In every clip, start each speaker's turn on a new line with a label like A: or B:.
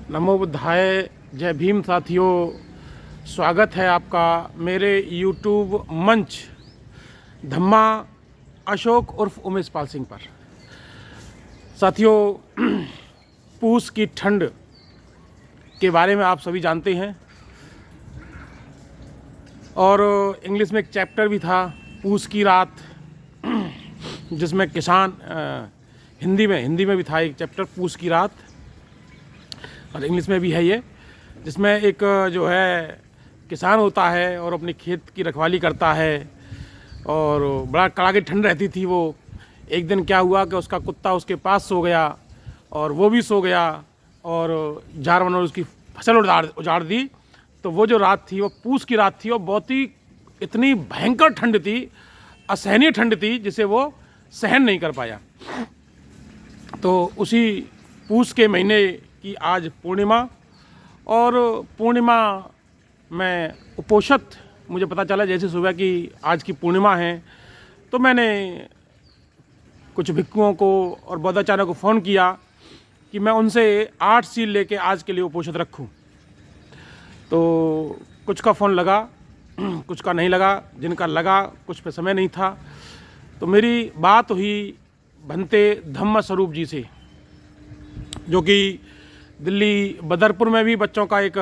A: नमो बुद्धाय। जय भीम साथियों, स्वागत है आपका मेरे यूट्यूब मंच धम्मा अशोक उर्फ उमेश पाल सिंह पर। साथियों, पूस की ठंड के बारे में आप सभी जानते हैं और इंग्लिश में एक चैप्टर भी था पूस की रात, जिसमें किसान हिंदी में भी था एक चैप्टर पूस की रात, और इंग्लिश में भी है ये, जिसमें एक जो है किसान होता है और अपने खेत की रखवाली करता है और बड़ा कड़ाके ठंड रहती थी। वो एक दिन क्या हुआ कि उसका कुत्ता उसके पास सो गया और वो भी सो गया और जानवर ने उसकी फसल उजाड़ दी। तो वो जो रात थी वो पूस की रात थी और बहुत ही इतनी भयंकर ठंड थी, असहनीय ठंड थी, जिसे वो सहन नहीं कर पाया। तो उसी पूस के महीने की आज पूर्णिमा, और पूर्णिमा में उपोषित मुझे पता चला जैसे सुबह की आज की पूर्णिमा है, तो मैंने कुछ भिक्षुओं को और बौद्धाचार्यों को फ़ोन किया कि मैं उनसे 8 सील लेके आज के लिए उपोषित रखूं। तो कुछ का फ़ोन लगा, कुछ का नहीं लगा, जिनका लगा कुछ पे समय नहीं था। तो मेरी बात हुई भंते धम्म स्वरूप जी से, जो कि दिल्ली बदरपुर में भी बच्चों का एक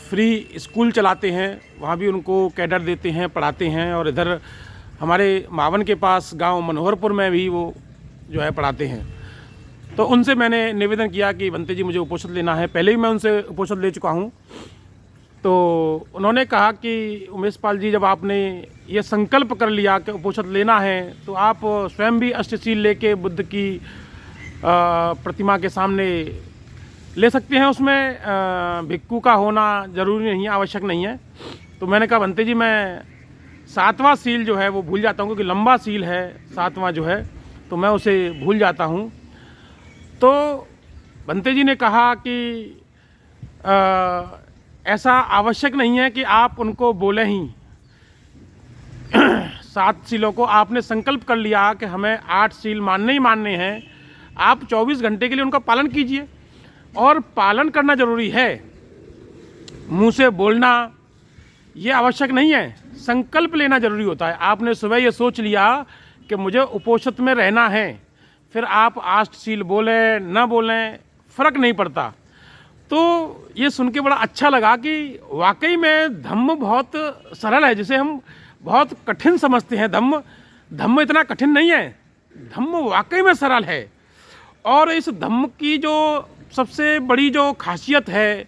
A: फ्री स्कूल चलाते हैं, वहाँ भी उनको कैडर देते हैं, पढ़ाते हैं, और इधर हमारे मावन के पास गांव मनोहरपुर में भी वो जो है पढ़ाते हैं। तो उनसे मैंने निवेदन किया कि भंते जी मुझे उपोषित लेना है। पहले ही मैं उनसे उपोषित ले चुका हूँ। तो उन्होंने कहा कि उमेश पाल जी, जब आपने ये संकल्प कर लिया कि उपोषित लेना है, तो आप स्वयं भी अष्टसील लेके बुद्ध की प्रतिमा के सामने ले सकते हैं। उसमें भिक्खु का होना ज़रूरी नहीं है, आवश्यक नहीं है। तो मैंने कहा भंते जी, मैं 7वां सील जो है वो भूल जाता हूँ, क्योंकि लंबा सील है 7वां जो है, तो मैं उसे भूल जाता हूँ। तो भंते जी ने कहा कि ऐसा आवश्यक नहीं है कि आप उनको बोले ही 7 सीलों को। आपने संकल्प कर लिया कि हमें 8 सील मानने ही मानने हैं, आप 24 घंटे के लिए उनका पालन कीजिए। और पालन करना जरूरी है, मुंह से बोलना ये आवश्यक नहीं है, संकल्प लेना जरूरी होता है। आपने सुबह ये सोच लिया कि मुझे उपोषित में रहना है, फिर आप अष्टसील बोलें न बोलें फर्क नहीं पड़ता। तो ये सुन के बड़ा अच्छा लगा कि वाकई में धम्म बहुत सरल है, जिसे हम बहुत कठिन समझते हैं। धम्म इतना कठिन नहीं है, धम्म वाकई में सरल है। और इस धम्म की जो सबसे बड़ी जो खासियत है,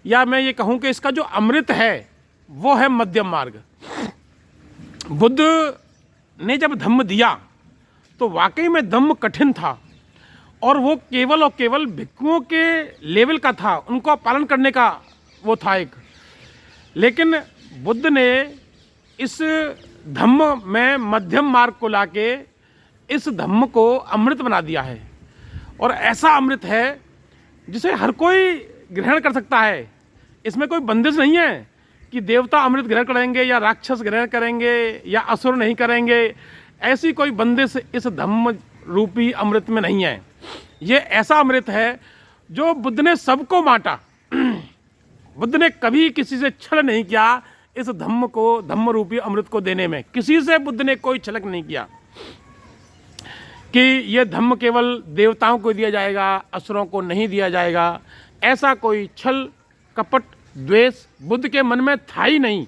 A: या मैं ये कहूँ कि इसका जो अमृत है, वो है मध्यम मार्ग। बुद्ध ने जब धम्म दिया तो वाकई में धम्म कठिन था, और वो केवल और केवल भिक्षुओं के लेवल का था, उनको पालन करने का वो था एक। लेकिन बुद्ध ने इस धम्म में मध्यम मार्ग को लाके इस धम्म को अमृत बना दिया है। और ऐसा अमृत है जिसे हर कोई ग्रहण कर सकता है। इसमें कोई बंदिश नहीं है कि देवता अमृत ग्रहण करेंगे या राक्षस ग्रहण करेंगे या असुर नहीं करेंगे। ऐसी कोई बंदिश इस धम्म रूपी अमृत में नहीं है। ये ऐसा अमृत है जो बुद्ध ने सबको बांटा। बुद्ध ने कभी किसी से छल नहीं किया इस धम्म को, धम्म रूपी अमृत को देने में किसी से बुद्ध ने कोई छलक नहीं किया कि ये धम्म केवल देवताओं को दिया जाएगा, असुरों को नहीं दिया जाएगा। ऐसा कोई छल कपट द्वेष बुद्ध के मन में था ही नहीं।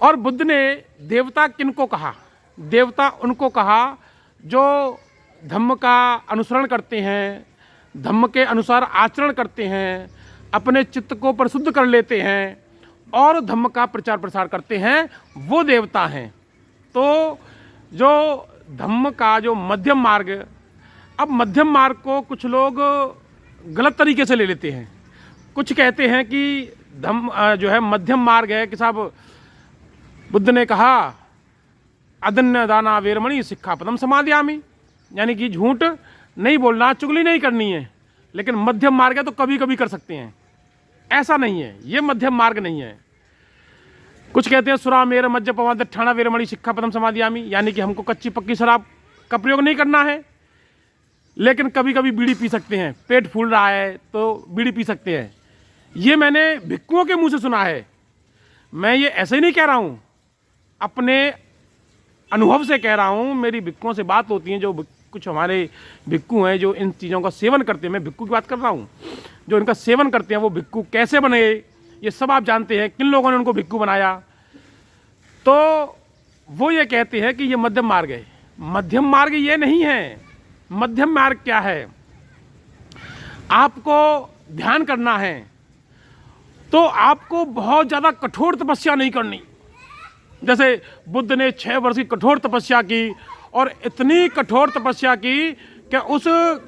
A: और बुद्ध ने देवता किनको कहा? देवता उनको कहा जो धम्म का अनुसरण करते हैं, धम्म के अनुसार आचरण करते हैं, अपने चित्त को परिशुद्ध कर लेते हैं और धम्म का प्रचार प्रसार करते हैं, वो देवता हैं। तो जो धम्म का जो मध्यम मार्ग, अब मध्यम मार्ग को कुछ लोग गलत तरीके से ले लेते हैं। कुछ कहते हैं कि धम्म जो है मध्यम मार्ग है कि साहब बुद्ध ने कहा अदन्य दाना वेरमणि सिक्खापदम समादयामि, यानी कि झूठ नहीं बोलना, चुगली नहीं करनी है, लेकिन मध्यम मार्ग है तो कभी कभी कर सकते हैं। ऐसा नहीं है, ये मध्यम मार्ग नहीं है। कुछ कहते हैं सुरा मेर मज्ज पवाद ठाणा वेरमणि सिक्खापदम समादयामि, यानी कि हमको कच्ची पक्की शराब का प्रयोग नहीं करना है, लेकिन कभी कभी बीड़ी पी सकते हैं, पेट फूल रहा है तो बीड़ी पी सकते हैं। ये मैंने भिक्खुओं के मुंह से सुना है। मैं ये ऐसे ही नहीं कह रहा हूँ, अपने अनुभव से कह रहा हूँ। मेरी भिक्खुओं से बात होती है, जो कुछ हमारे भिक्खु हैं जो इन चीज़ों का सेवन करते हैं। मैं भिक्खु की बात कर रहा हूँ, जो इनका सेवन करते हैं। वो भिक्खु कैसे बने ये सब आप जानते हैं, किन लोगों ने उनको भिक्खु बनाया। तो वो ये कहते हैं कि ये मध्यम मार्ग है। मध्यम मार्ग ये नहीं है। मध्यम मार्ग क्या है? आपको ध्यान करना है तो आपको बहुत ज़्यादा कठोर तपस्या नहीं करनी। जैसे बुद्ध ने 6 वर्ष की कठोर तपस्या की, और इतनी कठोर तपस्या की कि उस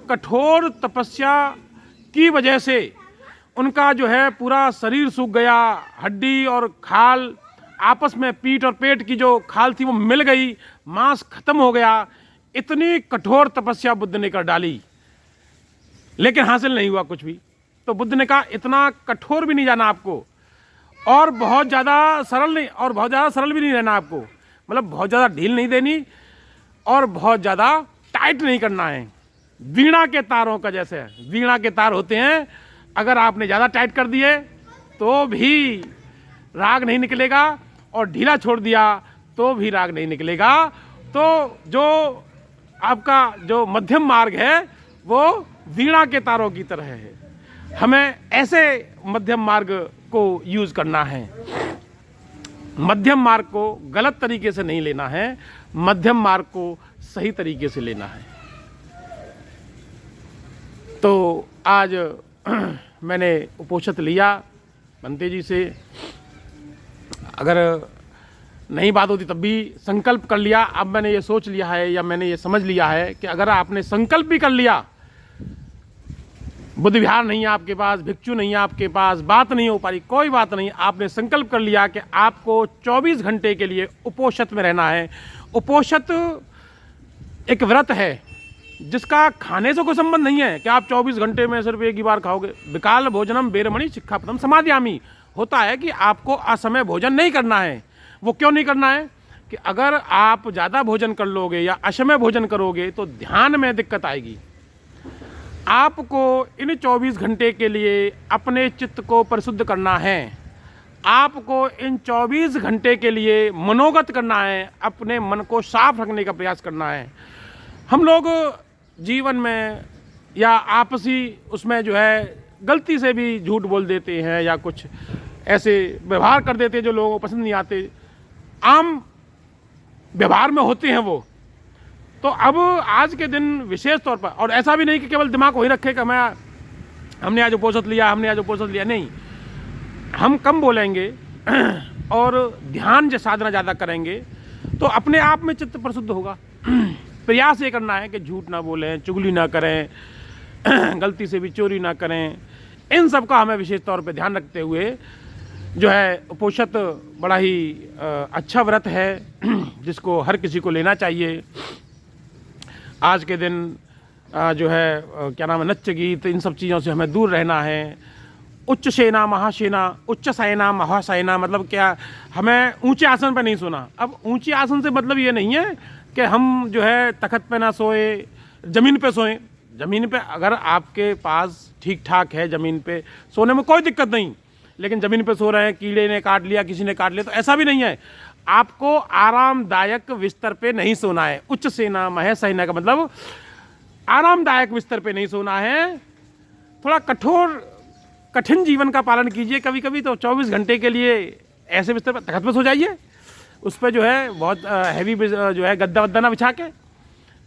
A: कठोर तपस्या की वजह से उनका जो है पूरा शरीर सूख गया, हड्डी और खाल आपस में, पीठ और पेट की जो खाल थी वो मिल गई, मांस खत्म हो गया। इतनी कठोर तपस्या बुद्ध ने कर डाली, लेकिन हासिल नहीं हुआ कुछ भी। तो बुद्ध ने कहा इतना कठोर भी नहीं जाना आपको, और बहुत ज़्यादा सरल नहीं, और बहुत ज़्यादा सरल भी नहीं रहना आपको। मतलब बहुत ज़्यादा ढील नहीं देनी और बहुत ज़्यादा टाइट नहीं करना है। वीणा के तारों का जैसे वीणा के तार होते हैं, अगर आपने ज़्यादा टाइट कर दिए तो भी राग नहीं निकलेगा, और ढीला छोड़ दिया तो भी राग नहीं निकलेगा। तो जो आपका जो मध्यम मार्ग है वो वीणा के तारों की तरह है। हमें ऐसे मध्यम मार्ग को यूज़ करना है। मध्यम मार्ग को गलत तरीके से नहीं लेना है, मध्यम मार्ग को सही तरीके से लेना है। तो आज मैंने उपोषित लिया बनते जी से। अगर नहीं बात होती तब भी संकल्प कर लिया। अब मैंने ये सोच लिया है, या मैंने ये समझ लिया है कि अगर आपने संकल्प भी कर लिया, बुद्ध विहार नहीं है आपके पास, भिक्षु नहीं है आपके पास, बात नहीं हो पा रही, कोई बात नहीं, आपने संकल्प कर लिया कि आपको 24 घंटे के लिए उपोषित में रहना है। उपोषित एक व्रत है जिसका खाने से कोई संबंध नहीं है कि आप 24 घंटे में सिर्फ एक ही बार खाओगे। विकाल भोजनम बेरमणि शिक्षापदम समादयामि होता है कि आपको असमय भोजन नहीं करना है। वो क्यों नहीं करना है? कि अगर आप ज़्यादा भोजन कर लोगे या असमय भोजन करोगे तो ध्यान में दिक्कत आएगी। आपको इन 24 घंटे के लिए अपने चित्त को परिशुद्ध करना है। आपको इन 24 घंटे के लिए मनोगत करना है, अपने मन को साफ रखने का प्रयास करना है। हम लोग जीवन में या आपसी उसमें जो है गलती से भी झूठ बोल देते हैं, या कुछ ऐसे व्यवहार कर देते हैं जो लोगों को पसंद नहीं आते, आम व्यवहार में होते हैं वो। तो अब आज के दिन विशेष तौर पर, और ऐसा भी नहीं कि केवल दिमाग वही रखे कि हमने आज उपोषित लिया, हमने आज उपोषित लिया, नहीं। हम कम बोलेंगे और ध्यान जो साधना ज़्यादा करेंगे तो अपने आप में चित्त परिशुद्ध होगा। प्रयास ये करना है कि झूठ ना बोलें, चुगली ना करें, गलती से भी चोरी ना करें। इन सब का हमें विशेष तौर पे ध्यान रखते हुए जो है उपोषित बड़ा ही अच्छा व्रत है जिसको हर किसी को लेना चाहिए। आज के दिन जो है क्या नाम है, नृत्य गीत, इन सब चीज़ों से हमें दूर रहना है। उच्च सेना महासेना, उच्च सेना महासेना मतलब क्या, हमें ऊंचे आसन पर नहीं सोना। अब ऊंचे आसन से मतलब ये नहीं है कि हम जो है तख्त पे ना सोए, ज़मीन पे सोएं। ज़मीन पे अगर आपके पास ठीक ठाक है, ज़मीन पे सोने में कोई दिक्कत नहीं, लेकिन ज़मीन पे सो रहे हैं, कीड़े ने काट लिया, किसी ने काट लिया, तो ऐसा भी नहीं है। आपको आरामदायक बिस्तर पे नहीं सोना है। उच्च सेना महासेना का मतलब आरामदायक बिस्तर पे नहीं सोना है। थोड़ा कठिन जीवन का पालन कीजिए कभी कभी, तो 24 घंटे के लिए ऐसे बिस्तर पर तख्त पे सो जाइए। उस पर जो है बहुत हैवी जो है गद्दा वद्दा ना बिछा के,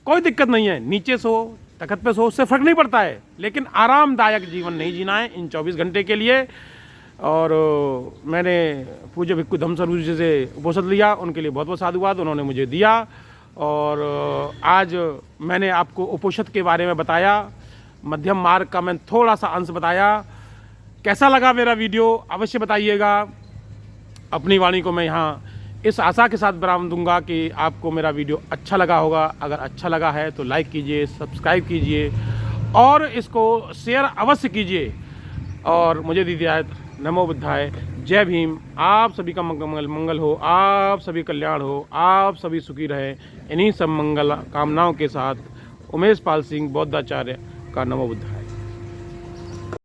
A: कोई दिक्कत नहीं है। नीचे सो, तख्त पे सो, उससे फ़र्क नहीं पड़ता है, लेकिन आरामदायक जीवन नहीं जीना है इन 24 घंटे के लिए। और मैंने पूज्य भिक्खु धम्मस्वरूप जी से उपोषित लिया, उनके लिए बहुत बहुत साधुवाद, उन्होंने मुझे दिया। और आज मैंने आपको उपोषित के बारे में बताया, मध्यम मार्ग का मैं थोड़ा सा अंश बताया। कैसा लगा मेरा वीडियो अवश्य बताइएगा। अपनी वाणी को मैं यहाँ इस आशा के साथ विराम दूंगा कि आपको मेरा वीडियो अच्छा लगा होगा। अगर अच्छा लगा है तो लाइक कीजिए, सब्सक्राइब कीजिए और इसको शेयर अवश्य कीजिए। और मुझे दीजिए नमो बुद्धाय, जय भीम। आप सभी का मंगल हो, आप सभी कल्याण हो, आप सभी सुखी रहे। इन्हीं सब मंगल कामनाओं के साथ उमेश पाल सिंह बौद्धाचार्य का नमो बुद्धाय।